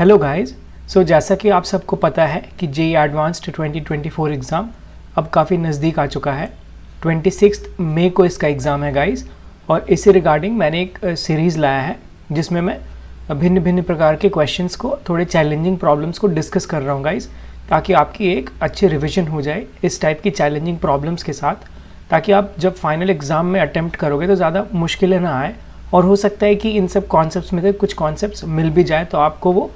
Hello guys. जैसा कि आप सबको पता है कि जेईई एडवांस्ड 2024 एग्ज़ाम अब काफ़ी नज़दीक आ चुका है। 26 मई को इसका एग्ज़ाम है गाइस, और इसी रिगार्डिंग मैंने एक सीरीज़ लाया है जिसमें मैं भिन्न भिन्न प्रकार के क्वेश्चंस को, थोड़े चैलेंजिंग प्रॉब्लम्स को डिस्कस कर रहा हूँ गाइस, ताकि आपकी एक अच्छी रिविजन हो जाए इस टाइप की चैलेंजिंग प्रॉब्लम्स के साथ, ताकि आप जब फाइनल एग्ज़ाम में अटैम्प्ट करोगे तो ज़्यादा मुश्किलें ना आए। और हो सकता है कि इन सब कॉन्सेप्ट्स में से कुछ कॉन्सेप्ट्स मिल भी जाए तो आपको वो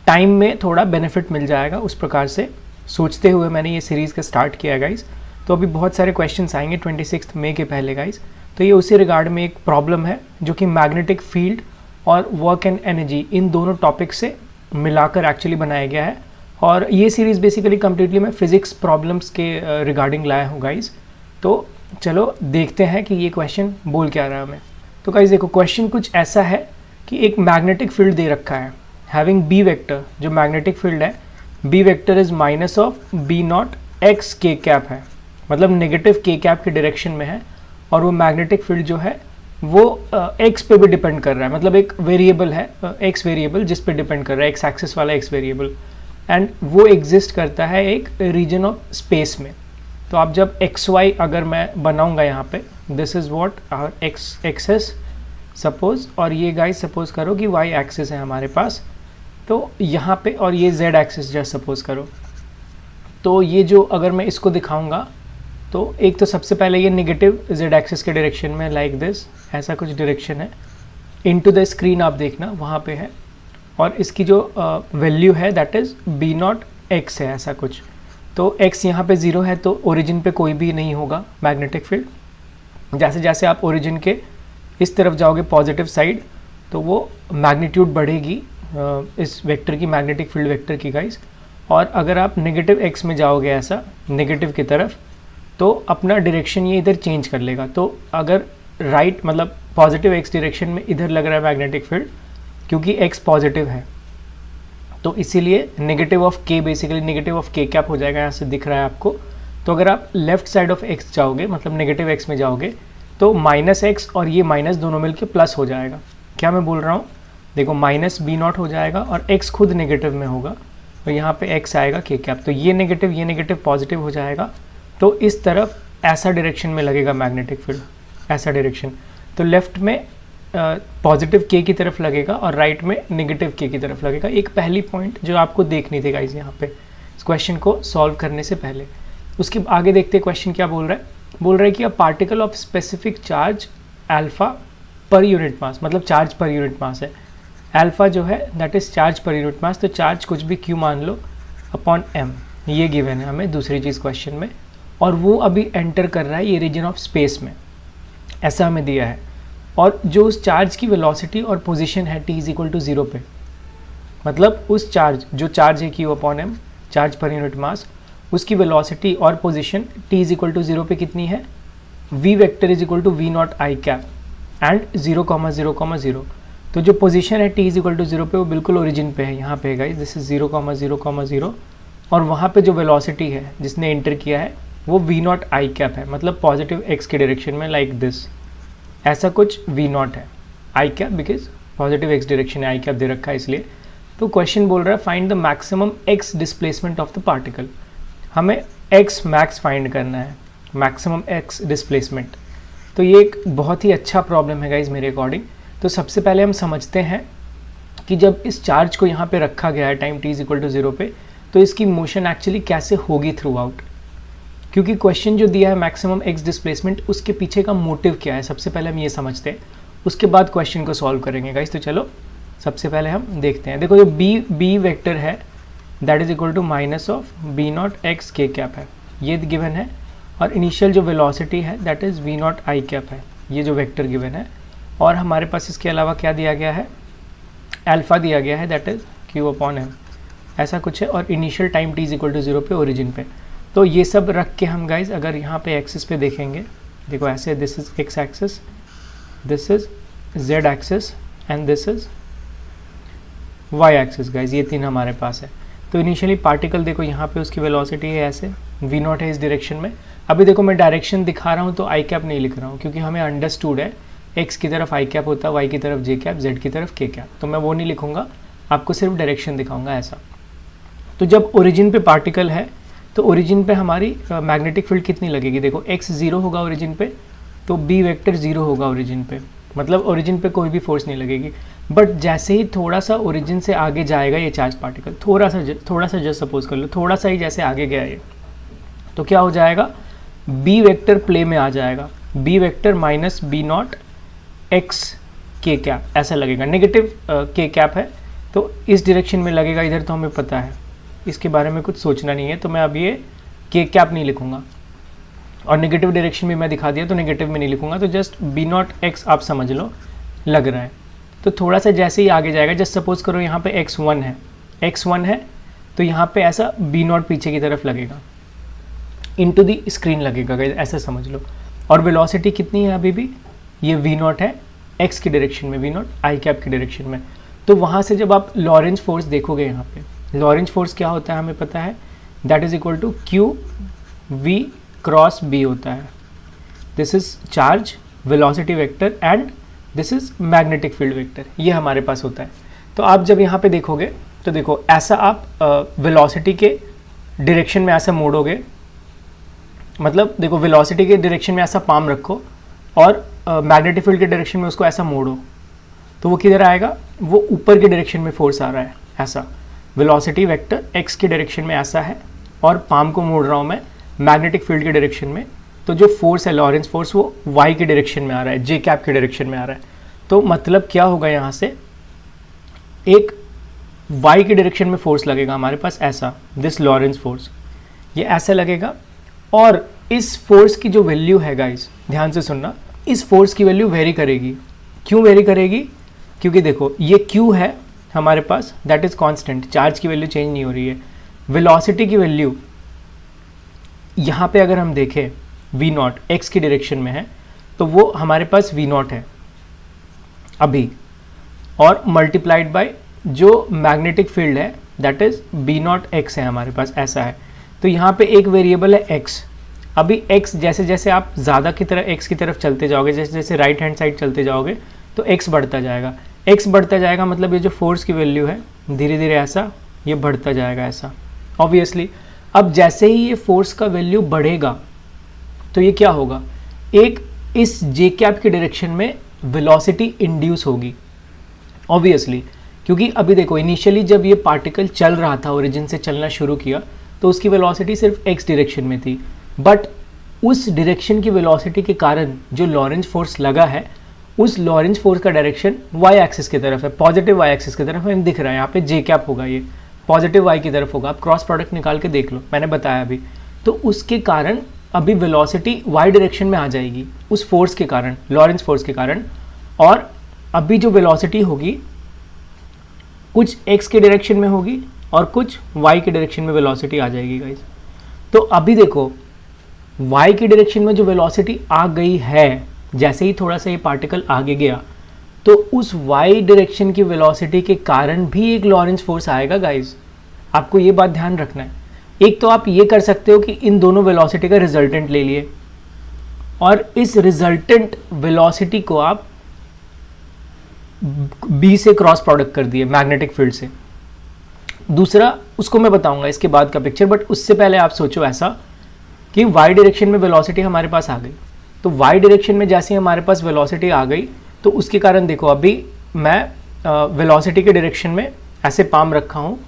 टाइम में थोड़ा बेनिफिट मिल जाएगा। उस प्रकार से सोचते हुए मैंने ये सीरीज़ का स्टार्ट किया गाइस। तो अभी बहुत सारे क्वेश्चंस आएंगे 26 मई के पहले गाइस। तो ये उसी रिगार्ड में एक प्रॉब्लम है जो कि मैग्नेटिक फील्ड और वर्क एंड एनर्जी, इन दोनों टॉपिक से मिलाकर एक्चुअली बनाया गया है। और ये सीरीज़ बेसिकली कम्प्लीटली मैं फिज़िक्स प्रॉब्लम्स के रिगार्डिंग लाया हूँ गाइस। तो चलो देखते हैं कि ये क्वेश्चन बोल क्या रहा है हमें। तो गाइस देखो, क्वेश्चन कुछ ऐसा है कि एक मैग्नेटिक फील्ड दे रखा है हैविंग बी वेक्टर। जो मैग्नेटिक फील्ड है, B vector is minus of B naught X के कैप है, मतलब नेगेटिव के कैप के डायरेक्शन में है। और वो मैग्नेटिक फील्ड जो है वो एक्स पे भी डिपेंड कर रहा है, मतलब एक वेरिएबल है एक्स वेरिएबल जिस पे डिपेंड कर रहा है, एक्स एक्सिस वाला एक्स वेरिएबल, एंड वो एग्जिस्ट करता है एक रीजन ऑफ स्पेस में। तो आप जब एक्स वाई अगर मैं बनाऊंगा यहाँ पे, this is what our X axis suppose, और ये गाइस सपोज करो कि वाई एक्सिस है हमारे पास, तो यहाँ पे, और ये जेड एक्सिस जस्ट सपोज करो। तो ये जो अगर मैं इसको दिखाऊंगा तो एक तो सबसे पहले ये नेगेटिव जेड एक्सिस के डायरेक्शन में लाइक दिस, ऐसा कुछ डायरेक्शन है। इनटू द स्क्रीन आप देखना वहाँ पे है, और इसकी जो वैल्यू है that is B naught X है, ऐसा कुछ। तो x यहाँ पे 0 है तो ओरिजिन पे कोई भी नहीं होगा मैग्नेटिक फील्ड। जैसे जैसे आप ओरिजिन के इस तरफ जाओगे पॉजिटिव साइड, तो वो मैग्नीट्यूड बढ़ेगी इस वेक्टर की, मैग्नेटिक फील्ड वेक्टर की गाइस। और अगर आप नेगेटिव x में जाओगे ऐसा नेगेटिव की तरफ, तो अपना डायरेक्शन ये इधर चेंज कर लेगा। तो अगर राइट मतलब पॉजिटिव x डायरेक्शन में इधर लग रहा है मैग्नेटिक फील्ड, क्योंकि x पॉजिटिव है, तो इसीलिए negative of k, basically negative of k cap हो जाएगा, यहाँ से दिख रहा है आपको। तो अगर आप लेफ्ट साइड ऑफ x जाओगे, मतलब नेगेटिव x में जाओगे, तो माइनस एक्स और ये माइनस दोनों मिलके प्लस हो जाएगा। क्या मैं बोल रहा हूँ, देखो माइनस बी नॉट हो जाएगा और x खुद नेगेटिव में होगा, तो यहाँ पे x आएगा k कैप, तो ये नेगेटिव पॉजिटिव हो जाएगा। तो इस तरफ ऐसा डायरेक्शन में लगेगा मैग्नेटिक फील्ड, ऐसा डायरेक्शन। तो लेफ्ट में पॉजिटिव k की तरफ लगेगा और राइट में नेगेटिव k की तरफ लगेगा। एक पहली पॉइंट जो आपको देखनी थी गाइज यहाँ पे इस क्वेश्चन को सॉल्व करने से पहले। उसके आगे देखते क्वेश्चन क्या बोल रहा है। बोल रहा है कि a particle of specific charge alpha पर यूनिट मास, मतलब चार्ज पर यूनिट मास है। अल्फा जो है that is charge per unit मास, तो चार्ज कुछ भी क्यू मान लो अपॉन एम, ये गिवन है हमें दूसरी चीज़ क्वेश्चन में। और वो अभी एंटर कर रहा है ये रीजन ऑफ स्पेस में, ऐसा हमें दिया है। और जो उस चार्ज की वेलोसिटी और पोजीशन है t इज इक्वल टू 0 पे, मतलब उस चार्ज जो चार्ज है Q upon M, charge per unit mass, उसकी वेलोसिटी और position t is equal to 0 पे कितनी है, v vector is equal to v naught I cap and 0,0,0। तो जो पोजीशन है t इज इक्वल टू 0 पे वो बिल्कुल ओरिजिन पे है, यहाँ पे है गाइस, दिस इज 0,0,0। और वहाँ पे जो वेलोसिटी है जिसने एंटर किया है वो v नॉट आई कैप है, मतलब पॉजिटिव x के डायरेक्शन में लाइक दिस, ऐसा कुछ v नॉट है i cap, because positive x direction है, आई कैप दे रखा है इसलिए। तो क्वेश्चन बोल रहा है find the maximum x displacement of the particle. हमें x मैक्स फाइंड करना है, मैक्सिमम x डिस्प्लेसमेंट। तो ये एक बहुत ही अच्छा प्रॉब्लम है गाइज मेरे अकॉर्डिंग। तो सबसे पहले हम समझते हैं कि जब इस चार्ज को यहाँ पे रखा गया है time t is equal to 0 पे, तो इसकी मोशन एक्चुअली कैसे होगी थ्रू आउट। क्योंकि क्वेश्चन जो दिया है मैक्सिमम x डिस्प्लेसमेंट, उसके पीछे का मोटिव क्या है सबसे पहले हम ये समझते हैं, उसके बाद क्वेश्चन को सॉल्व करेंगे गाइज। तो चलो सबसे पहले हम देखते हैं। देखो जो बी वेक्टर है that is equal to minus of B naught X के कैप है, ये गिवन है। और इनिशियल जो वेलोसिटी है that is V naught I cap है, ये जो वेक्टर गिवन है। और हमारे पास इसके अलावा क्या दिया गया है, अल्फा दिया गया है that is Q upon M, ऐसा कुछ है। और initial time t is equal to 0 पे ओरिजिन पे। तो ये सब रख के हम गाइज अगर यहाँ पे एक्सिस पे देखेंगे, देखो ऐसे, this is X axis, this is Z axis and this is Y axis guys, ये तीन हमारे पास है। तो इनिशियली पार्टिकल देखो यहाँ पे उसकी वेलोसिटी है ऐसे, v नॉट है इस डायरेक्शन में। अभी देखो मैं डायरेक्शन दिखा रहा हूँ तो आई कैप नहीं लिख रहा हूँ, क्योंकि हमें अंडरस्टूड है x की तरफ आई कैप होता है, y की तरफ j कैप, z की तरफ k कैप, तो मैं वो नहीं लिखूंगा। आपको सिर्फ डायरेक्शन दिखाऊंगा ऐसा। तो जब ओरिजिन पे पार्टिकल है तो ओरिजिन पे हमारी मैग्नेटिक फील्ड कितनी लगेगी, देखो x 0 होगा ओरिजिन पे, तो b वेक्टर 0 होगा ओरिजिन पे, मतलब ओरिजिन पे कोई भी फोर्स नहीं लगेगी। बट जैसे ही थोड़ा सा ओरिजिन से आगे जाएगा ये चार्ज पार्टिकल, थोड़ा सा जस्ट सपोज कर लो, थोड़ा सा ही जैसे आगे गया ये, तो क्या हो जाएगा, b वेक्टर प्ले में आ जाएगा, b vector minus B naught X के कैप ऐसा लगेगा, नेगेटिव के कैप है तो इस डायरेक्शन में लगेगा, इधर तो हमें पता है, इसके बारे में कुछ सोचना नहीं है, तो मैं अब ये के कैप नहीं लिखूंगा, और नेगेटिव डायरेक्शन भी मैं दिखा दिया तो नेगेटिव में नहीं लिखूंगा, तो जस्ट बी नॉट एक्स आप समझ लो लग रहा है। तो थोड़ा सा जैसे ही आगे जाएगा, जस्ट सपोज करो यहाँ पे x1 है, x1 है तो यहाँ पे ऐसा बी नॉट पीछे की तरफ लगेगा, इनटू दी स्क्रीन लगेगा, ऐसा समझ लो। और वेलोसिटी कितनी है अभी भी, ये वी नॉट है एक्स की डायरेक्शन में, वी नॉट आई कैप की डायरेक्शन में। तो वहाँ से जब आप लॉरेंज फोर्स देखोगे, यहाँ पे लॉरेंज फोर्स क्या होता है हमें पता है, that is equal to Q V cross B होता है। This is charge velocity vector and this is magnetic field vector, ये हमारे पास होता है। तो आप जब यहाँ पे देखोगे तो देखो ऐसा आप वेलोसिटी के डायरेक्शन में ऐसा मोड़ोगे, मतलब देखो वेलोसिटी के डायरेक्शन में ऐसा पाम रखो और मैग्नेटिक फील्ड के डायरेक्शन में उसको ऐसा मोड़ो, तो वो किधर आएगा, वो ऊपर के डायरेक्शन में फोर्स आ रहा है ऐसा। वेलोसिटी वेक्टर एक्स के डायरेक्शन में ऐसा है और पाम को मोड़ रहा हूँ मैं मैग्नेटिक फील्ड के डायरेक्शन में, तो जो फोर्स है लॉरेंस फोर्स वो वाई के डायरेक्शन में आ रहा है, जे कैप के डायरेक्शन में आ रहा है। तो मतलब क्या होगा, यहाँ से एक वाई के डायरेक्शन में फोर्स लगेगा हमारे पास ऐसा, दिस लॉरेंस फोर्स, ये ऐसा लगेगा। और इस फोर्स की जो वैल्यू है गाइस, ध्यान से सुनना, इस फोर्स की वैल्यू वेरी करेगी। क्यों वेरी करेगी, क्योंकि देखो ये Q है हमारे पास, दैट इज कांस्टेंट, चार्ज की वैल्यू चेंज नहीं हो रही है। वेलोसिटी की वैल्यू यहाँ पे अगर हम देखें v नॉट एक्स की डायरेक्शन में है तो वो हमारे पास v नॉट है अभी, और मल्टीप्लाइड बाय जो मैग्नेटिक फील्ड है that is b not X है हमारे पास, ऐसा है। तो यहाँ पे एक वेरिएबल है x, अभी x जैसे जैसे आप ज़्यादा की तरह x की तरफ चलते जाओगे, जैसे जैसे राइट हैंड साइड चलते जाओगे तो x बढ़ता जाएगा, x बढ़ता जाएगा, मतलब ये जो फोर्स की वैल्यू है धीरे धीरे ऐसा ये बढ़ता जाएगा ऐसा, ऑब्वियसली। अब जैसे ही ये फोर्स का वैल्यू बढ़ेगा तो ये क्या होगा, एक इस जे कैप की डायरेक्शन में वेलोसिटी इंड्यूस होगी ऑब्वियसली, क्योंकि अभी देखो इनिशियली जब ये पार्टिकल चल रहा था, ओरिजिन से चलना शुरू किया, तो उसकी वेलोसिटी सिर्फ एक्स डायरेक्शन में थी, बट उस डायरेक्शन की वेलोसिटी के कारण जो लॉरेंज फोर्स लगा है, उस लॉरेंज फोर्स का डायरेक्शन वाई एक्सिस की तरफ है, पॉजिटिव वाई एक्सिस की तरफ हमें दिख रहा है, यहाँ पे जे कैप होगा, ये पॉजिटिव वाई की तरफ होगा। आप क्रॉस प्रोडक्ट निकाल के देख लो, मैंने बताया अभी। तो उसके कारण अभी वेलोसिटी वाई डायरेक्शन में आ जाएगी उस फोर्स के कारण, लॉरेंज फोर्स के कारण, और अभी जो वेलोसिटी होगी कुछ एक्स के डायरेक्शन में होगी और कुछ वाई के डायरेक्शन में वेलोसिटी आ जाएगी गाइस। तो अभी देखो वाई की डायरेक्शन में जो वेलोसिटी आ गई है, जैसे ही थोड़ा सा ये पार्टिकल आगे गया तो उस वाई डायरेक्शन की वेलोसिटी के कारण भी एक लॉरेंज फोर्स आएगा गाइस, आपको ये बात ध्यान रखना है। एक तो आप ये कर सकते हो कि इन दोनों वेलोसिटी का रिजल्टेंट ले लिए और इस रिजल्टेंट वेलोसिटी को आप बी से क्रॉस प्रोडक्ट कर दिए मैग्नेटिक फील्ड से। दूसरा उसको मैं बताऊंगा इसके बाद का पिक्चर, बट उससे पहले आप सोचो ऐसा कि वाई डायरेक्शन में वेलोसिटी हमारे पास आ गई, तो वाई डायरेक्शन में जैसे हमारे पास वेलोसिटी आ गई तो उसके कारण देखो अभी मैं वेलोसिटी के डायरेक्शन में ऐसे पाम रखा हूँ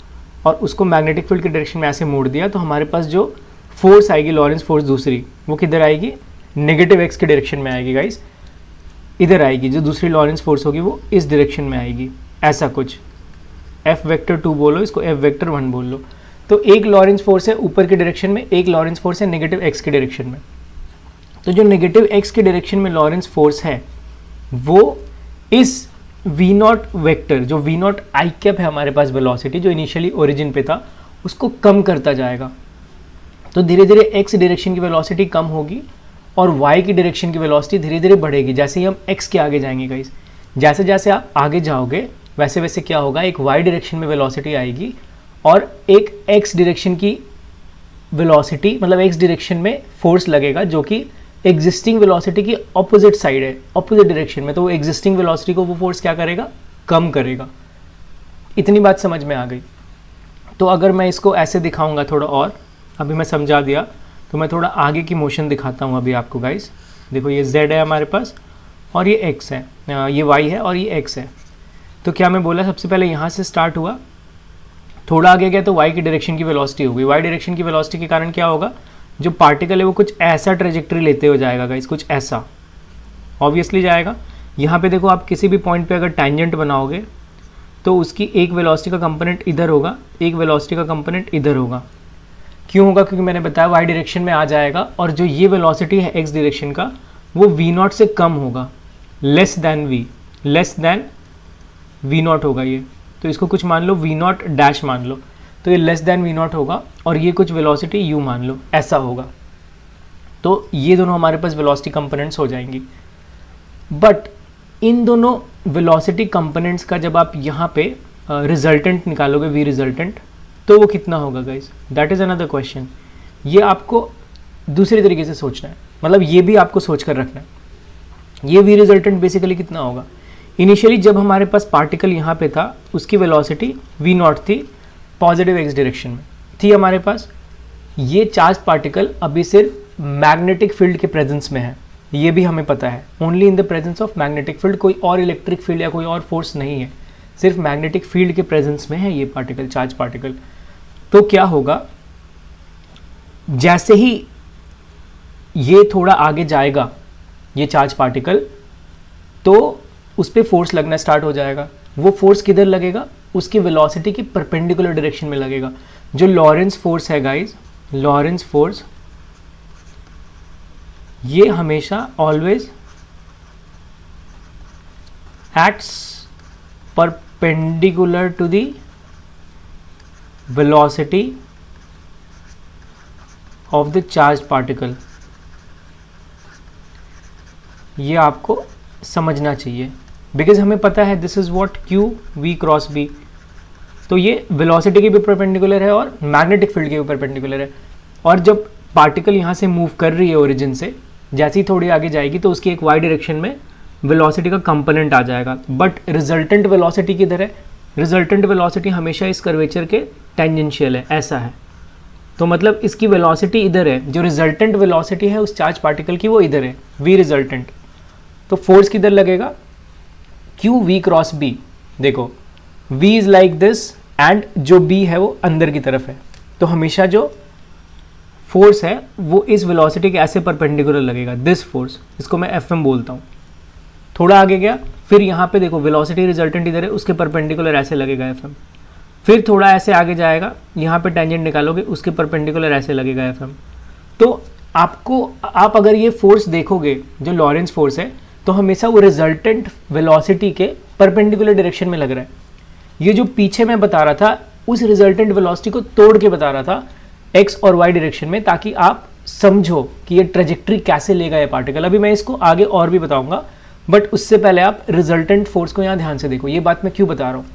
और उसको मैग्नेटिक फील्ड के डायरेक्शन में ऐसे मोड़ दिया, तो हमारे पास जो फोर्स आएगी लॉरेंस फोर्स दूसरी, वो किधर आएगी, नेगेटिव एक्स के डायरेक्शन में आएगी गाइस, इधर आएगी। जो दूसरी लॉरेंस फोर्स होगी वो इस डायरेक्शन में आएगी, ऐसा कुछ। एफ वेक्टर 2 बोलो इसको, एफ वेक्टर 1 बोल लो। तो एक लॉरेंस फोर्स है ऊपर के डायरेक्शन में, एक लॉरेंस फोर्स है नेगेटिव एक्स के डायरेक्शन में। तो जो नेगेटिव एक्स के डायरेक्शन में लॉरेंस फोर्स है वो इस वी नॉट वेक्टर, जो वी नॉट आई कैप है हमारे पास वेलोसिटी जो इनिशियली ओरिजिन पे था, उसको कम करता जाएगा। तो धीरे धीरे एक्स डायरेक्शन की वेलोसिटी कम होगी और वाई की डायरेक्शन की वेलोसिटी धीरे धीरे बढ़ेगी जैसे ही हम एक्स के आगे जाएंगे गाइस। जैसे जैसे आप आगे जाओगे वैसे वैसे क्या होगा, एक वाई डायरेक्शन में वेलोसिटी आएगी और एक एक्स डायरेक्शन की वेलोसिटी, मतलब एक्स डायरेक्शन में फोर्स लगेगा जो कि एग्जिस्टिंग वेलोसिटी की ऑपोजिट साइड है, ऑपोजिट डायरेक्शन में। तो वो एग्जिस्टिंग वेलोसिटी को वो फोर्स क्या करेगा, कम करेगा। इतनी बात समझ में आ गई। तो अगर मैं इसको ऐसे दिखाऊंगा थोड़ा और, अभी मैं समझा दिया, तो मैं थोड़ा आगे की मोशन दिखाता हूँ अभी आपको गाइस। देखो ये z है हमारे पास और ये x है, ये y है और ये x है। तो क्या मैं बोला, सबसे पहले यहाँ से स्टार्ट हुआ, थोड़ा आगे गया तो y की डायरेक्शन की वेलोसिटी होगी। y डायरेक्शन की वेलोसिटी के कारण क्या होगा, जो पार्टिकल है वो कुछ ऐसा ट्रेजेक्टरी लेते हुए जाएगा गाइस, कुछ ऐसा ऑब्वियसली जाएगा। यहाँ पे देखो आप किसी भी पॉइंट पे अगर टैंजेंट बनाओगे तो उसकी एक वेलोसिटी का कंपोनेंट इधर होगा, एक वेलोसिटी का कंपोनेंट इधर होगा। क्यों होगा, क्योंकि मैंने बताया y डायरेक्शन में आ जाएगा और जो ये वेलोसिटी है x डायरेक्शन का वो v0 से कम होगा, लेस देन v0 होगा ये। तो इसको कुछ मान लो v0 डैश मान लो, तो ये लेस देन v0 होगा और ये कुछ वेलोसिटी u मान लो, ऐसा होगा। तो ये दोनों हमारे पास वेलोसिटी कंपोनेंट्स हो जाएंगी। बट इन दोनों वेलोसिटी कंपोनेंट्स का जब आप यहाँ पे रिजल्टेंट निकालोगे, v रिजल्टेंट, तो वो कितना होगा guys, that is another question. ये आपको दूसरे तरीके से सोचना है, मतलब ये भी आपको सोच कर रखना है। ये v रिजल्टेंट बेसिकली कितना होगा, इनिशियली जब हमारे पास पार्टिकल यहाँ पे था उसकी वेलोसिटी v0 थी, पॉजिटिव x डायरेक्शन में थी हमारे पास। ये चार्ज पार्टिकल अभी सिर्फ मैग्नेटिक फील्ड के प्रेजेंस में है, ये भी हमें पता है, only in the presence of magnetic field, कोई और इलेक्ट्रिक फील्ड या कोई और फोर्स नहीं है, सिर्फ मैग्नेटिक फील्ड के प्रेजेंस में है ये पार्टिकल, चार्ज पार्टिकल। तो क्या होगा, जैसे ही ये थोड़ा आगे जाएगा ये चार्ज पार्टिकल, तो उस पर फोर्स लगना स्टार्ट हो जाएगा। वो फोर्स किधर लगेगा, उसकी वेलोसिटी की परपेंडिकुलर डायरेक्शन में लगेगा। जो लॉरेंस फोर्स है गाइस, लॉरेंस फोर्स, ये हमेशा always acts perpendicular to the velocity of the charged particle। ये आपको समझना चाहिए, बिकॉज हमें पता है this is what q v cross b। तो ये वेलोसिटी के भी परपेंडिकुलर है और मैग्नेटिक फील्ड के भी परपेंडिकुलर है। और जब पार्टिकल यहाँ से मूव कर रही है ओरिजिन से, जैसे ही थोड़ी आगे जाएगी तो उसकी एक y डायरेक्शन में वेलोसिटी का कंपोनेंट आ जाएगा। बट रिजल्टेंट वेलोसिटी किधर है, रिजल्टेंट वेलोसिटी हमेशा इस कर्वेचर के टेंजेंशियल है, ऐसा है। तो मतलब इसकी वेलोसिटी इधर है, जो रिजल्टेंट वेलोसिटी है उस चार्ज पार्टिकल की वो इधर है, v रिजल्टेंट। तो फोर्स किधर लगेगा, q v क्रॉस b। देखो v is like this and जो b है वो अंदर की तरफ है, तो हमेशा जो फोर्स है वो इस वेलोसिटी के ऐसे परपेंडिकुलर लगेगा, दिस फोर्स, इसको मैं fm बोलता हूँ। थोड़ा आगे गया, फिर यहाँ पे देखो वेलोसिटी रिजल्टेंट इधर है, उसके परपेंडिकुलर ऐसे लगेगा fm। फिर थोड़ा ऐसे आगे जाएगा, यहाँ पे टेंजेंट निकालोगे, उसके परपेंडिकुलर ऐसे लगेगा fm। तो आप अगर ये फोर्स देखोगे जो लॉरेंस फोर्स है, तो हमेशा वो रिजल्टेंट वेलोसिटी के परपेंडिकुलर डायरेक्शन में लग रहा है। ये जो पीछे मैं बता रहा था उस रिजल्टेंट वेलोसिटी को तोड़ के बता रहा था x और y डायरेक्शन में, ताकि आप समझो कि ये ट्रेजेक्ट्री कैसे लेगा ये पार्टिकल। अभी मैं इसको आगे और भी बताऊंगा, बट उससे पहले आप रिजल्टेंट फोर्स को यहाँ ध्यान से देखो। ये बात मैं क्यों बता रहा हूँ,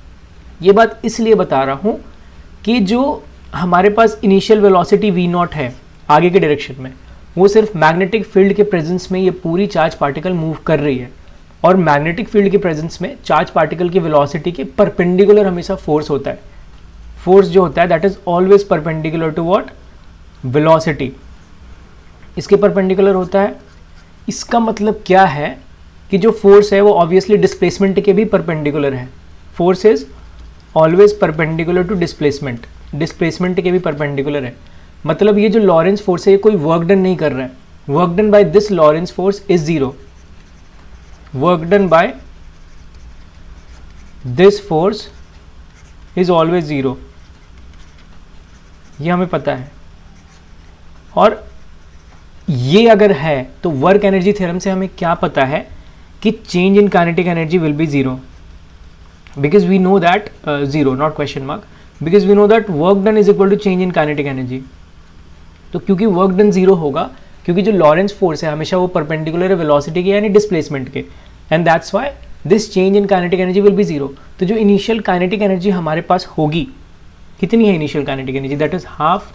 ये बात इसलिए बता रहा हूँ कि जो हमारे पास इनिशियल वेलोसिटी v0 है आगे के डायरेक्शन में, वो सिर्फ मैग्नेटिक फील्ड के प्रेजेंस में ये पूरी चार्ज पार्टिकल मूव कर रही है। और मैग्नेटिक फील्ड के प्रेजेंस में चार्ज पार्टिकल की वेलोसिटी के परपेंडिकुलर हमेशा फोर्स होता है। फोर्स जो होता है that is always perpendicular to what, velocity, इसके परपेंडिकुलर होता है। इसका मतलब क्या है कि जो फोर्स है वो ऑब्वियसली डिस्प्लेसमेंट के भी परपेंडिकुलर है। Force is always perpendicular to displacement, displacement के भी परपेंडिकुलर है। मतलब ये जो लॉरेंस फोर्स है ये कोई वर्क डन नहीं कर रहा है, work done by this Lawrence force is zero, work done by this force is always zero, ये हमें पता है। और ये अगर है तो वर्क एनर्जी थ्योरम से हमें क्या पता है कि change in kinetic energy will be zero, because we know that zero, not question mark, because we know that work done is equal to change in kinetic energy। तो क्योंकि work done zero होगा, क्योंकि जो Lorentz force है हमेशा वो perpendicular है velocity के यानी डिस्प्लेसमेंट के, and that's why this change in kinetic energy will be zero. तो जो इनिशियल काइनेटिक एनर्जी हमारे पास होगी, कितनी है initial kinetic energy, that is half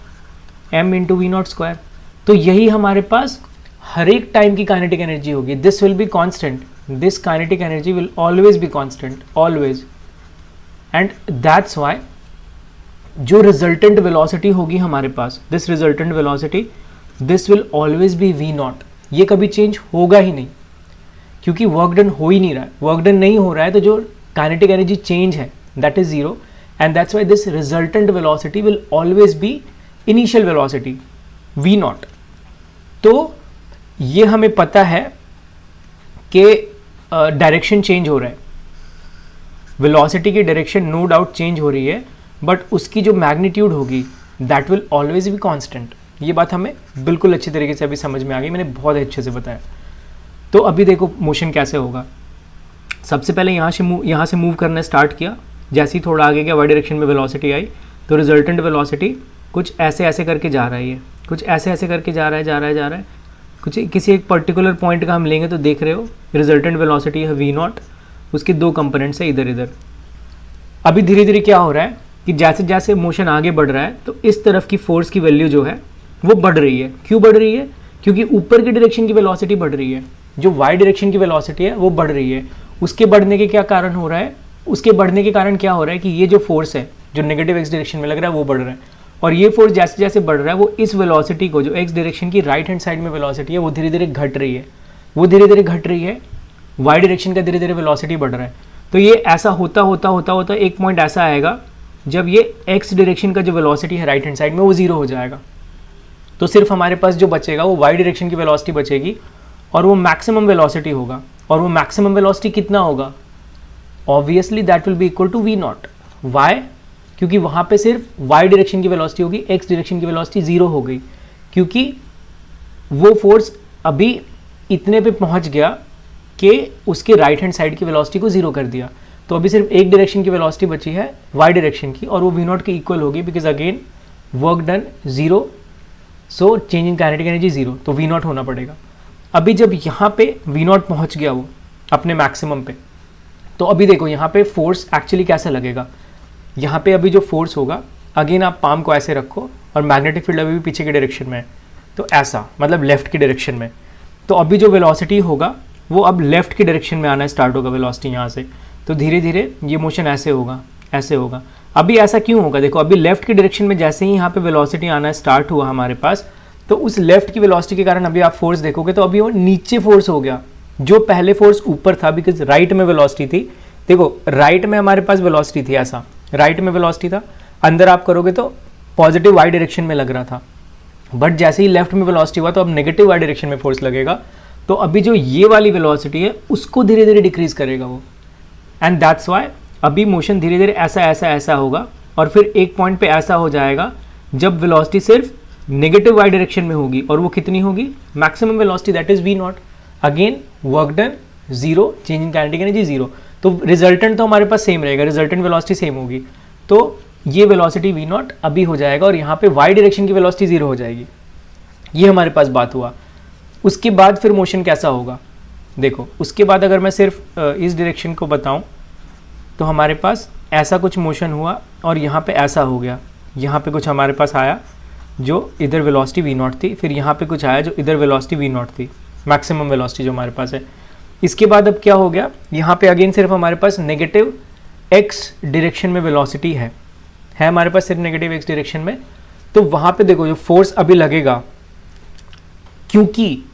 m into v naught square. तो यही हमारे पास हर एक टाइम की काइनेटिक एनर्जी होगी, this will be constant, this kinetic energy will always be constant, always. And that's why जो रिजल्टेंट वेलोसिटी होगी हमारे पास, this resultant velocity, this will always be v naught, ये कभी चेंज होगा ही नहीं, क्योंकि वर्क डन हो ही नहीं रहा है। वर्क डन नहीं हो रहा है तो जो काइनेटिक एनर्जी चेंज है that is zero, and that's why this resultant velocity will always be initial velocity V naught. तो ये हमें पता है कि डायरेक्शन चेंज हो रहा है, वेलोसिटी की डायरेक्शन नो डाउट चेंज हो रही है, बट उसकी जो मैग्नीट्यूड होगी that will always be constant. ये बात हमें बिल्कुल अच्छी तरीके से अभी समझ में आ गई, मैंने बहुत अच्छे से बताया। तो अभी देखो मोशन कैसे होगा। सबसे पहले यहाँ से मूव करना स्टार्ट किया, जैसे ही थोड़ा आगे गया वाई डायरेक्शन में वेलोसिटी आई, तो रिजल्टेंट वेलोसिटी कुछ ऐसे ऐसे करके जा रहा है, ये कुछ ऐसे ऐसे करके जा रहा है, कुछ किसी एक पर्टिकुलर पॉइंट का हम लेंगे तो देख रहे हो रिजल्टेंट वेलोसिटी है वी नॉट, उसके दो कंपोनेंट्स है इधर इधर। अभी धीरे धीरे क्या हो रहा है कि जैसे जैसे मोशन आगे बढ़ रहा है तो इस तरफ की फोर्स की वैल्यू जो है वो बढ़ रही है। क्यों बढ़ रही है? क्योंकि ऊपर की डायरेक्शन की वेलोसिटी बढ़ रही है, जो वाई डायरेक्शन की वेलोसिटी है वो बढ़ रही है। उसके बढ़ने के क्या कारण हो रहा है? उसके बढ़ने के कारण क्या हो रहा है कि ये जो फोर्स है जो नेगेटिव एक्स डायरेक्शन में लग रहा है वो बढ़ रहा है, और ये फोर्स जैसे जैसे बढ़ रहा है वो इस वेलोसिटी को, जो एक्स डायरेक्शन की राइट हैंड साइड में वेलोसिटी है वो धीरे धीरे घट रही है, वाई डायरेक्शन का धीरे धीरे वेलोसिटी बढ़ रहा है। तो ये ऐसा होता होता एक पॉइंट ऐसा आएगा जब ये एक्स डायरेक्शन का जो वेलोसिटी है राइट हैंड साइड में वो जीरो हो जाएगा। तो सिर्फ हमारे पास जो बचेगा वो वाई डायरेक्शन की वेलोसिटी बचेगी, और वो मैक्सिमम वेलोसिटी होगा। और वो मैक्सिमम वेलोसिटी कितना होगा? Obviously that will be equal to V naught. Why? क्योंकि वहाँ पे सिर्फ वाई डायरेक्शन की वेलोसिटी होगी, एक्स डायरेक्शन की वेलोसिटी जीरो हो गई, क्योंकि वो फोर्स अभी इतने पे पहुँच गया कि उसके राइट हैंड साइड की वेलोसिटी को जीरो कर दिया। तो अभी सिर्फ एक डायरेक्शन की वेलोसिटी बची है वाई डायरेक्शन की, और वो वी नॉट के इक्वल होगी, because again work done zero, so change in kinetic energy zero, तो वी नॉट होना पड़ेगा। अभी जब यहाँ पे वी नॉट पहुँच गया वो अपने मैक्सिमम पे, तो अभी देखो यहाँ पे फोर्स एक्चुअली कैसा लगेगा। यहाँ पे अभी जो फोर्स होगा, अगेन आप पाम को ऐसे रखो और मैग्नेटिक फील्ड अभी भी पीछे की डायरेक्शन में है, तो ऐसा मतलब लेफ्ट की डायरेक्शन में। तो अभी जो वेलोसिटी होगा वो अब लेफ्ट की डायरेक्शन में आना स्टार्ट होगा वेलोसिटी यहाँ से, तो धीरे धीरे ये मोशन ऐसे होगा, ऐसे होगा। अभी ऐसा क्यों होगा? देखो अभी लेफ्ट की डायरेक्शन में जैसे ही यहाँ पे वेलोसिटी आना स्टार्ट हुआ हमारे पास, तो उस लेफ्ट की वेलोसिटी के कारण अभी आप फोर्स देखोगे तो अभी वो नीचे फोर्स हो गया, जो पहले फोर्स ऊपर था, बिकॉज राइट में वेलोसिटी थी। देखो राइट में हमारे पास वेलोसिटी थी, ऐसा राइट में वेलोसिटी था, अंदर आप करोगे तो पॉजिटिव वाई डायरेक्शन में लग रहा था, बट जैसे ही लेफ्ट में वेलोसिटी हुआ तो अब नेगेटिव वाई डायरेक्शन में फोर्स लगेगा। तो अभी जो ये वाली वेलोसिटी है उसको धीरे धीरे डिक्रीज करेगा वो, एंड दैट्स वाई अभी मोशन धीरे धीरे ऐसा ऐसा ऐसा होगा, और फिर एक पॉइंट पे ऐसा हो जाएगा जब वेलोसिटी सिर्फ नेगेटिव वाई डायरेक्शन में होगी, और वो कितनी होगी? Maximum velocity that is V naught. Again work done zero, change in kinetic energy zero. तो रिजल्टेंट तो हमारे पास सेम रहेगा, रिजल्टेंट वेलोसिटी सेम होगी, तो ये वेलोसिटी वी नॉट अभी हो जाएगा, और यहाँ पे वाई डायरेक्शन की वेलोसिटी जीरो हो जाएगी। ये हमारे पास बात हुआ। उसके बाद फिर मोशन कैसा होगा? देखो उसके बाद अगर मैं सिर्फ इस डायरेक्शन को बताऊं तो हमारे पास ऐसा कुछ मोशन हुआ, और यहाँ पे ऐसा हो गया, यहाँ पे कुछ हमारे पास आया जो इधर वेलोसिटी वी नॉट थी, फिर यहाँ पे कुछ आया जो इधर वेलोसिटी वी नॉट थी, मैक्सिमम वेलोसिटी जो हमारे पास है। इसके बाद अब क्या हो गया? यहाँ पे अगेन सिर्फ हमारे पास नेगेटिव एक्स डायरेक्शन में वेलोसिटी है हमारे पास सिर्फ नेगेटिव एक्स डायरेक्शन में। तो वहाँ पे देखो जो फोर्स अभी लगेगा, क्योंकि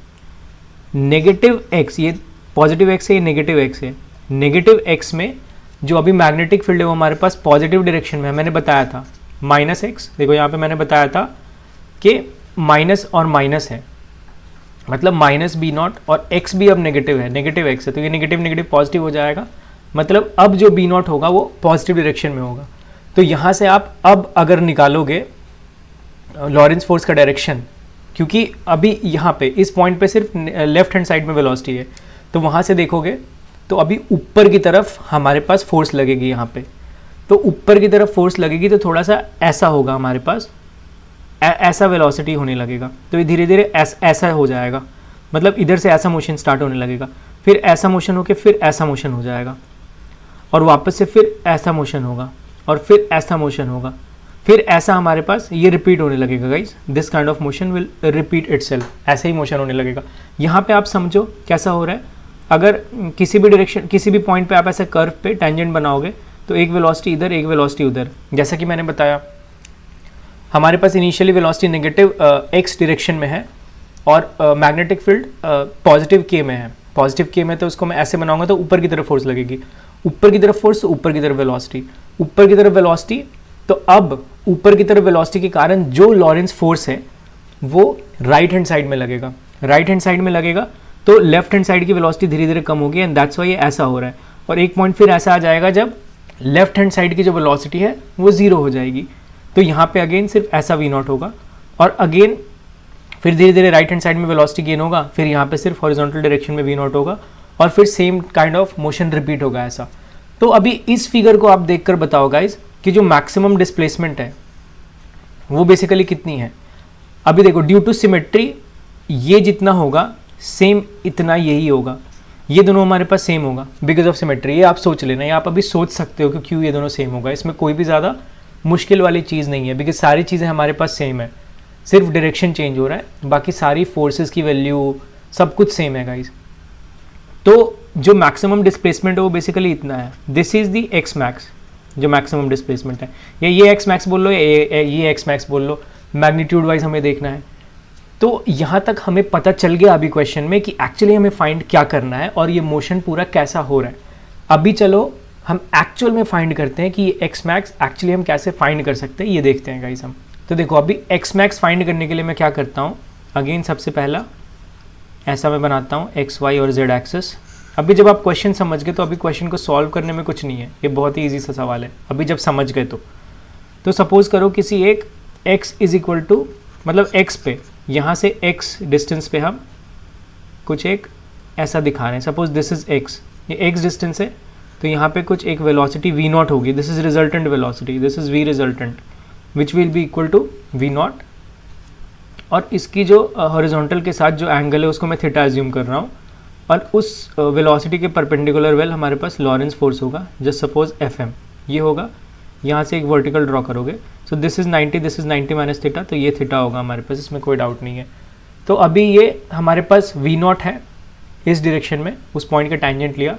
नेगेटिव एक्स, ये पॉजिटिव एक्स है, ये नेगेटिव एक्स है, नेगेटिव एक्स में जो अभी मैग्नेटिक फील्ड है वो हमारे पास पॉजिटिव डायरेक्शन में है। मैंने बताया था माइनस एक्स, देखो यहाँ पे मैंने बताया था कि माइनस और माइनस है, मतलब माइनस बी नॉट, और एक्स भी अब नेगेटिव है, नेगेटिव एक्स है, तो ये नेगेटिव नेगेटिव पॉजिटिव हो जाएगा, मतलब अब जो बी नॉट होगा वो पॉजिटिव डायरेक्शन में होगा। तो यहाँ से आप अब अगर निकालोगे लॉरेंस फोर्स का डायरेक्शन, क्योंकि अभी यहाँ पे इस पॉइंट पे सिर्फ लेफ्ट हैंड साइड में वेलोसिटी है, तो वहाँ से देखोगे तो अभी ऊपर की तरफ हमारे पास फोर्स लगेगी यहाँ पे, तो ऊपर की तरफ फोर्स लगेगी तो थोड़ा सा ऐसा होगा हमारे पास, ऐसा वेलोसिटी होने लगेगा, तो ये धीरे धीरे ऐसा हो जाएगा, मतलब इधर से ऐसा मोशन स्टार्ट होने लगेगा, फिर ऐसा मोशन होकर फिर ऐसा मोशन हो जाएगा, और वापस से फिर ऐसा मोशन होगा, और फिर ऐसा मोशन होगा, फिर ऐसा हमारे पास ये रिपीट होने लगेगा guys. This kind of motion will repeat itself, ऐसे ही मोशन होने लगेगा। यहाँ पे आप समझो कैसा हो रहा है, अगर किसी भी डायरेक्शन, किसी भी पॉइंट पे आप ऐसे कर्व पे टेंजेंट बनाओगे तो एक वेलोसिटी इधर, एक वेलोसिटी उधर। जैसा कि मैंने बताया हमारे पास initially velocity negative x direction में है और मैग्नेटिक फील्ड पॉजिटिव के में है। पॉजिटिव के में तो उसको मैं ऐसे बनाऊंगा तो ऊपर की तरफ फोर्स लगेगी, ऊपर की तरफ फोर्स, ऊपर की तरफ वेलोसिटी, ऊपर की तरफ वेलोसिटी। तो अब ऊपर की तरफ वेलोसिटी के कारण जो लॉरेंस फोर्स है वो राइट हैंड साइड में लगेगा, राइट हैंड साइड में लगेगा तो लेफ्ट हैंड साइड की वेलोसिटी धीरे धीरे कम होगी एंड दैट्स व्हाई ये ऐसा हो रहा है। और एक पॉइंट फिर ऐसा आ जाएगा जब लेफ्ट हैंड साइड की जो वेलोसिटी है वो जीरो हो जाएगी, तो यहाँ पे अगेन सिर्फ ऐसा वी नॉट होगा और अगेन फिर धीरे धीरे राइट हैंड साइड में वेलोसिटी गेन होगा, फिर यहाँ पे सिर्फ हॉरिजॉन्टल डायरेक्शन में वी नॉट होगा और फिर same kind of motion repeat होगा ऐसा। तो अभी इस फिगर को आप देखकर बताओ गाइज कि जो मैक्सिमम डिस्प्लेसमेंट है वो बेसिकली कितनी है। अभी देखो ड्यू टू सिमेट्री ये जितना होगा सेम इतना यही होगा, ये दोनों हमारे पास सेम होगा बिकॉज ऑफ सिमेट्री। ये आप सोच लेना, ये आप अभी सोच सकते हो कि क्यों ये दोनों सेम होगा, इसमें कोई भी ज़्यादा मुश्किल वाली चीज़ नहीं है बिकॉज सारी चीज़ें हमारे पास सेम है, सिर्फ डायरेक्शन चेंज हो रहा है, बाकी सारी फोर्सेस की वैल्यू सब कुछ सेम है गाइज। तो जो मैक्सिमम डिस्प्लेसमेंट है वो बेसिकली इतना है, this is the x max जो मैक्सिमम डिस्प्लेसमेंट है, या ये एक्स मैक्स बोल लो या ये एक्स मैक्स बोल लो, मैग्नीट्यूड वाइज हमें देखना है। तो यहाँ तक हमें पता चल गया अभी क्वेश्चन में कि एक्चुअली हमें फाइंड क्या करना है और ये मोशन पूरा कैसा हो रहा है। अभी चलो हम एक्चुअल में फाइंड करते हैं कि ये एक्स मैक्स एक्चुअली हम कैसे फाइंड कर सकते हैं, ये देखते हैं गाइस हम। तो देखो अभी एक्स मैक्स फाइंड करने के लिए मैं क्या करता हूँ, अगेन सबसे पहला ऐसा मैं बनाता हूँ एक्स वाई और जेड एक्सेस। अभी जब आप क्वेश्चन समझ गए तो अभी क्वेश्चन को सॉल्व करने में कुछ नहीं है, ये बहुत ही ईजी सा सवाल है अभी जब समझ गए तो सपोज करो किसी एक x इज इक्वल टू मतलब x पे, यहाँ से x डिस्टेंस पे हम कुछ एक ऐसा दिखा रहे हैं, सपोज दिस इज x, ये x डिस्टेंस है तो यहाँ पे कुछ एक वेलोसिटी v नॉट होगी, this is resultant velocity, this is v resultant which will be equal to v naught और इसकी जो हॉरिजॉन्टल के साथ जो एंगल है उसको मैं थीटा एज्यूम कर रहा हूँ और उस वेलोसिटी के परपेंडिकुलर वेल हमारे पास लॉरेंस फोर्स होगा, जस्ट सपोज Fm ये होगा, यहाँ से एक वर्टिकल ड्रॉ करोगे, सो this is 90, this is 90 minus theta, तो ये थीटा होगा हमारे पास, इसमें कोई डाउट नहीं है। तो अभी ये हमारे पास v नॉट है इस डायरेक्शन में, उस पॉइंट का टैंजेंट लिया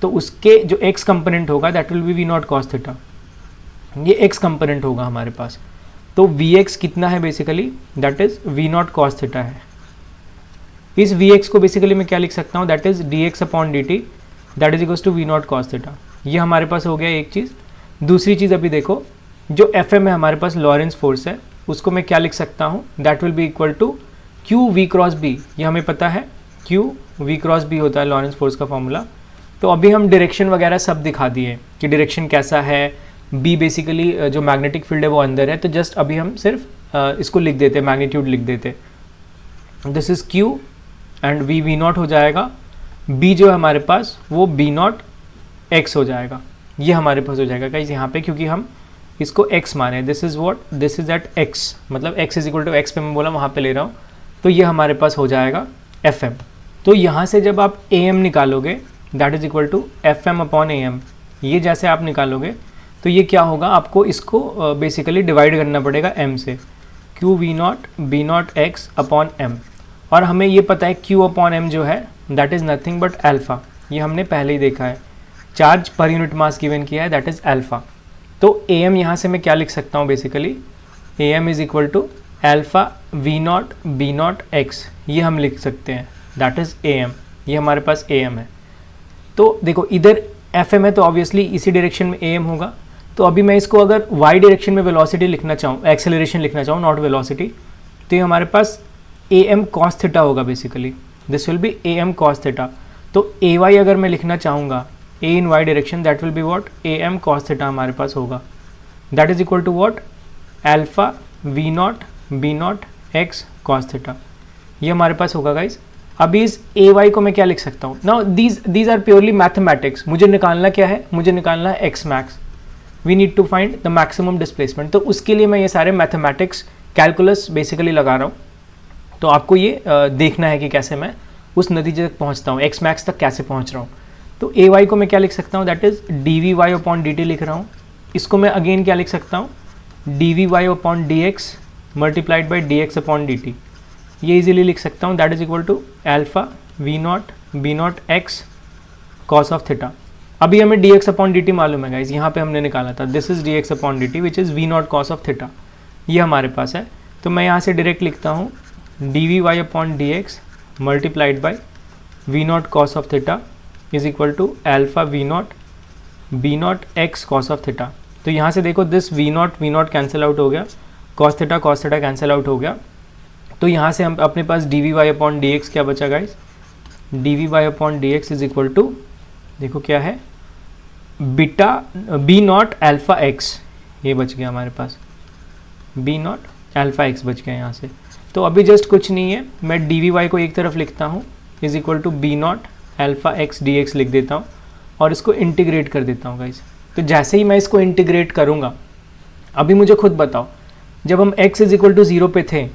तो उसके जो x कंपोनेंट होगा that will be v naught cos theta, ये x कंपोनेंट होगा हमारे पास। तो vx कितना है basically, that is v naught cos theta है। इस vx को बेसिकली मैं क्या लिख सकता हूँ, that is dx upon dt that is equals to v naught cos theta. ये हमारे पास हो गया एक चीज़। दूसरी चीज़ अभी देखो जो Fm है हमारे पास लॉरेंस फोर्स है, उसको मैं क्या लिख सकता हूँ, that will be equal to Q V cross B, ये हमें पता है क्यू वी क्रॉस बी होता है लॉरेंस फोर्स का फॉर्मूला। तो अभी हम डायरेक्शन वगैरह सब दिखा दिए कि डायरेक्शन कैसा है, बी बेसिकली जो मैग्नेटिक फील्ड है वो अंदर है, तो जस्ट अभी हम सिर्फ इसको लिख देते, मैग्नीट्यूड लिख देते, this is Q and V naught हो जाएगा, बी जो है हमारे पास वो बी नॉट एक्स हो जाएगा, ये हमारे पास हो जाएगा गाइस यहाँ पे, क्योंकि हम इसको x माने, this is what, this is at x, मतलब x is equal to X पे मैं बोला वहाँ पे ले रहा हूँ, तो ये हमारे पास हो जाएगा Fm। तो यहाँ से जब आप am निकालोगे that is equal to Fm upon am, ये जैसे आप निकालोगे तो ये क्या होगा, आपको इसको बेसिकली डिवाइड करना पड़ेगा m से, q v naught b naught x upon m, और हमें ये पता है q अपॉन m जो है that is nothing but alpha, ये हमने पहले ही देखा है, चार्ज पर यूनिट मास गिवन किया है दैट इज़ अल्फ़ा। तो am यहाँ से मैं क्या लिख सकता हूँ basically, am is equal to alpha v naught b naught x, ये हम लिख सकते हैं दैट इज़ am, ये हमारे पास am है। तो देखो इधर fm है तो ऑब्वियसली इसी डायरेक्शन में am होगा, तो अभी मैं इसको अगर y डायरेक्शन में वेलोसिटी लिखना चाहूँ, एक्सेलरेशन लिखना चाहूँ नॉट वेलोसिटी, तो ये हमारे पास am cos थीटा होगा basically, this will be am cos theta. तो ay अगर मैं लिखना चाहूँगा a in y direction that will be what, am cos theta हमारे पास होगा, that is equal to what, alpha v naught b naught x cos theta, ये हमारे पास होगा गाइस। अभी इस ay को मैं क्या लिख सकता हूँ, now these are purely mathematics, मुझे निकालना क्या है, मुझे निकालना है x max, we need to find the maximum displacement, तो उसके लिए मैं ये सारे मैथमेटिक्स कैलकुलस बेसिकली लगा रहा हूँ। तो आपको ये देखना है कि कैसे मैं उस नतीजे तक पहुँचता हूँ, x मैक्स तक कैसे पहुँच रहा हूँ। तो ay को मैं क्या लिख सकता हूँ, that is dvy upon dt लिख रहा हूँ, इसको मैं अगेन क्या लिख सकता हूँ, dvy upon dx multiplied by dx upon dt, ये इजीली लिख सकता हूँ, that is equal to alpha v naught b naught x cos of theta. अभी हमें dx अपॉन dt मालूम है गाइज, यहाँ पे हमने निकाला था, this is dx upon dt which is v naught cos of theta, ये हमारे पास है। तो मैं यहाँ से डायरेक्ट लिखता हूँ dvy upon dx multiplied by v naught cos of theta is equal to alpha v naught b naught x cos of theta. तो यहाँ से देखो this v naught cancel out हो गया, कॉस थीटा कैंसिल आउट हो गया। तो यहाँ से हम अपने पास dvy अपॉन dx क्या बचा guys, dvy upon dx is equal to, देखो क्या है, beta b naught alpha x, ये बच गया हमारे पास, b नॉट अल्फ़ा x बच गया यहाँ से। तो अभी जस्ट कुछ नहीं है, मैं dvy को एक तरफ लिखता हूँ is equal to b naught alpha x dx लिख देता हूँ और इसको इंटीग्रेट कर देता हूँ गाइस। तो जैसे ही मैं इसको इंटीग्रेट करूँगा, अभी मुझे खुद बताओ, जब हम x इज इक्वल टू 0 पे थे,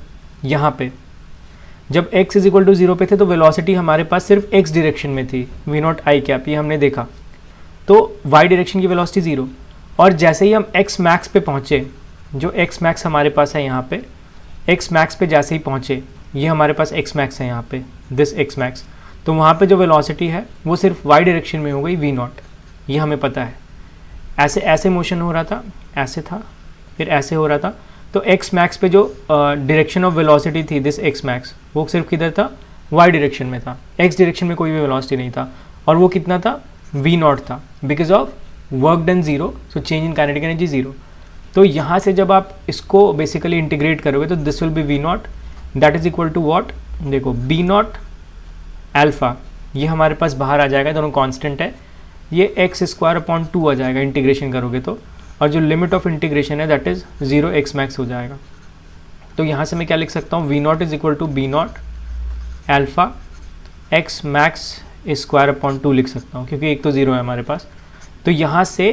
यहाँ पे जब x इज इक्वल टू 0 पे थे तो वेलोसिटी हमारे पास सिर्फ x डायरेक्शन में थी, v नॉट आई कैप, ये हमने देखा। तो y डायरेक्शन की वेलोसिटी 0, और जैसे ही हम x मैक्स पे पहुँचे, जो x मैक्स हमारे पास है यहाँ पे, x मैक्स पे जैसे ही पहुँचे, ये हमारे पास x मैक्स है यहाँ पे, दिस x मैक्स, तो वहाँ पे जो वेलोसिटी है वो सिर्फ y डायरेक्शन में हो गई v नॉट, ये हमें पता है। ऐसे ऐसे मोशन हो रहा था, ऐसे था, फिर ऐसे हो रहा था। तो x मैक्स पे जो डायरेक्शन ऑफ वेलोसिटी थी, दिस x मैक्स, वो सिर्फ किधर था, y डायरेक्शन में था, x डायरेक्शन में कोई भी वेलोसिटी नहीं था, और वो कितना था, v नॉट था, because of work done 0, so change in kinetic energy 0। तो यहाँ से जब आप इसको बेसिकली इंटीग्रेट करोगे तो this will be v naught, that is equal to what, देखो b नॉट अल्फ़ा, ये हमारे पास बाहर आ जाएगा, दोनों कांस्टेंट है, ये x स्क्वायर अपॉन 2 आ जाएगा इंटीग्रेशन करोगे तो, और जो लिमिट ऑफ इंटीग्रेशन है दैट इज़ 0 x मैक्स हो जाएगा। तो यहाँ से मैं क्या लिख सकता हूँ, v naught is equal to b naught alpha x max square upon 2 लिख सकता हूँ, क्योंकि एक तो 0 है हमारे पास। तो यहाँ से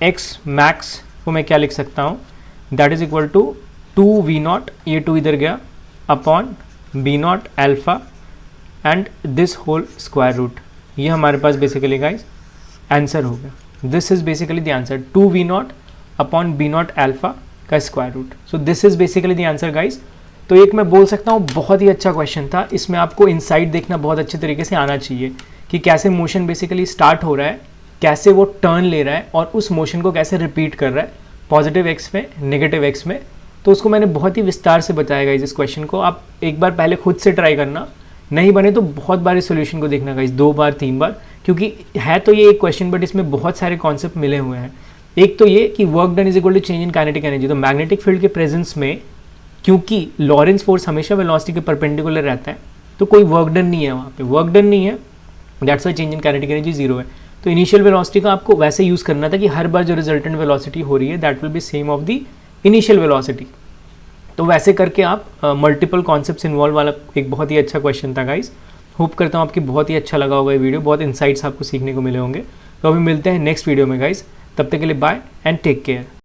x मैक्स को मैं क्या लिख सकता हूँ, that is equal to 2v naught, ये 2 इधर गया, upon b naught alpha and this whole square root, ये हमारे पास बेसिकली गाइज आंसर हो गया। This is basically the answer, 2v naught upon b naught alpha का square root. So this is basically the answer guys. तो एक मैं बोल सकता हूँ बहुत ही अच्छा क्वेश्चन था, इसमें आपको इनसाइट देखना बहुत अच्छे तरीके से आना चाहिए कि कैसे मोशन बेसिकली स्टार्ट हो रहा है, कैसे वो टर्न ले रहा है और उस मोशन को कैसे रिपीट कर रहा है, पॉजिटिव एक्स में, नेगेटिव एक्स में। तो उसको मैंने बहुत ही विस्तार से बताया गाइज। इस क्वेश्चन को आप एक बार पहले खुद से ट्राई करना, नहीं बने तो बहुत बार इस सोल्यूशन को देखना गाइज, 2 बार 3 बार, क्योंकि है तो ये एक क्वेश्चन बट इसमें बहुत सारे कॉन्सेप्ट मिले हुए हैं। एक तो ये कि work done is equal to change in kinetic energy, तो मैग्नेटिक फील्ड के प्रेजेंस में क्योंकि लॉरेंस फोर्स हमेशा वेलोसिटी के परपेंडिकुलर रहता है, तो कोई वर्क डन नहीं है, वहाँ पे वर्क डन नहीं है, that's why change in kinetic energy 0 है। तो इनिशियल वेलोसिटी का आपको वैसे यूज़ करना था कि हर बार जो रिजल्टेंट वेलोसिटी हो रही है that will B same of the initial velocity. तो वैसे करके आप मल्टीपल कॉन्सेप्ट्स इन्वॉल्व वाला एक बहुत ही अच्छा क्वेश्चन था गाइज। होप करता हूँ आपकी बहुत ही अच्छा लगा होगा ये वीडियो, बहुत इंसाइट्स आपको सीखने को मिले होंगे। तो अभी मिलते हैं नेक्स्ट वीडियो में गाइज, तब तक के लिए बाय एंड टेक केयर।